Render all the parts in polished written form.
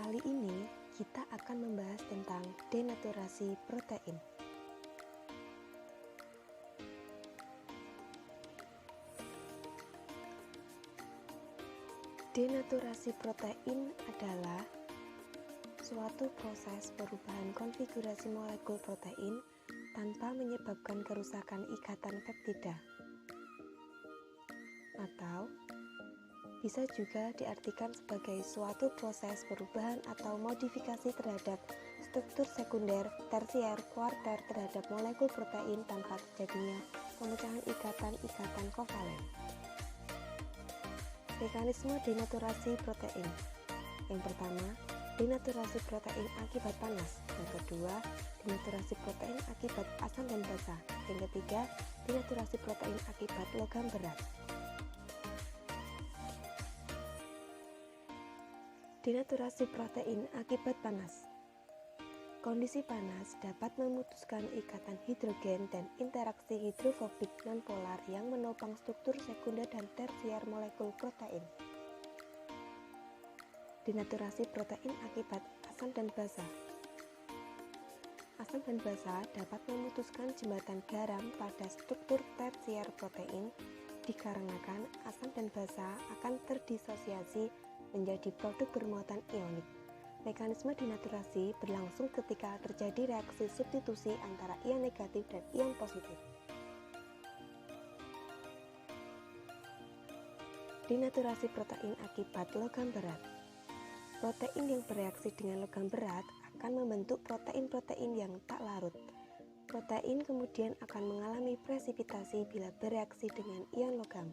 Kali ini kita akan membahas tentang denaturasi protein. Denaturasi protein adalah suatu proses perubahan konfigurasi molekul protein tanpa menyebabkan kerusakan ikatan peptida. Atau bisa juga diartikan sebagai suatu proses perubahan atau modifikasi terhadap struktur sekunder, tersier, kuarter terhadap molekul protein tanpa terjadinya pemecahan ikatan-ikatan kovalen. Mekanisme denaturasi protein. Yang pertama, denaturasi protein akibat panas. Yang kedua, denaturasi protein akibat asam dan basa. Yang ketiga, denaturasi protein akibat logam berat. Denaturasi protein akibat panas. Kondisi panas dapat memutuskan ikatan hidrogen dan interaksi hidrofobik nonpolar yang menopang struktur sekunder dan tersier molekul protein. Denaturasi protein akibat asam dan basa. Asam dan basa dapat memutuskan jembatan garam pada struktur tersier protein dikarenakan asam dan basa akan terdisosiasi menjadi produk bermuatan ionik. Mekanisme denaturasi berlangsung ketika terjadi reaksi substitusi antara ion negatif dan ion positif. Denaturasi protein akibat logam berat. Protein yang bereaksi dengan logam berat akan membentuk protein-protein yang tak larut. Protein kemudian akan mengalami presipitasi bila bereaksi dengan ion logam.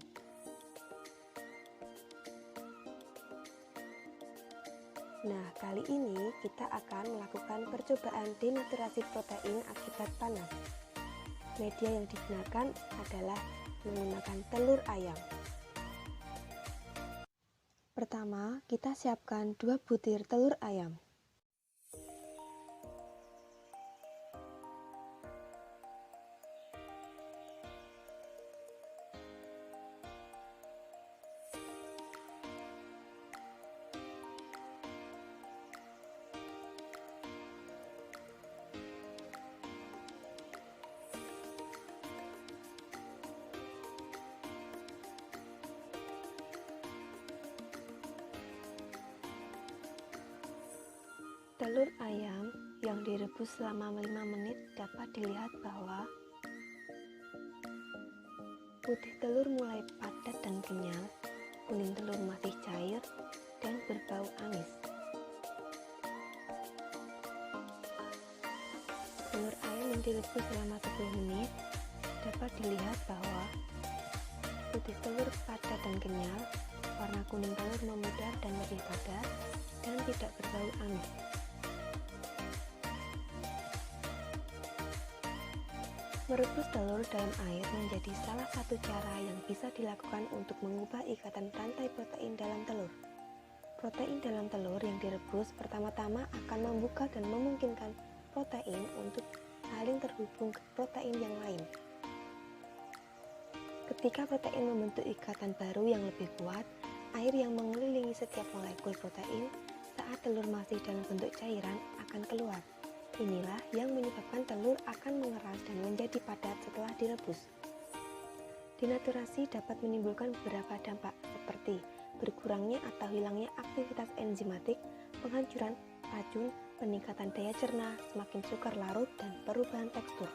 Nah, kali ini kita akan melakukan percobaan denaturasi protein akibat panas. Media yang digunakan adalah menggunakan telur ayam. Pertama, kita siapkan 2 butir telur ayam. Telur ayam yang direbus selama 5 menit dapat dilihat bahwa putih telur mulai padat dan kenyal, kuning telur masih cair dan berbau amis. Telur ayam yang direbus selama 10 menit dapat dilihat bahwa putih telur padat dan kenyal, warna kuning telur memudar dan lebih padat dan tidak berbau amis. Merebus telur dalam air menjadi salah satu cara yang bisa dilakukan untuk mengubah ikatan rantai protein dalam telur. Protein dalam telur yang direbus pertama-tama akan membuka dan memungkinkan protein untuk saling terhubung ke protein yang lain. Ketika protein membentuk ikatan baru yang lebih kuat, air yang mengelilingi setiap molekul protein saat telur masih dalam bentuk cairan akan keluar. Inilah yang menyebabkan telur akan mengeras dan menjadi padat setelah direbus. Denaturasi dapat menimbulkan beberapa dampak seperti berkurangnya atau hilangnya aktivitas enzimatik, penghancuran racun, peningkatan daya cerna, semakin sukar larut, dan perubahan tekstur.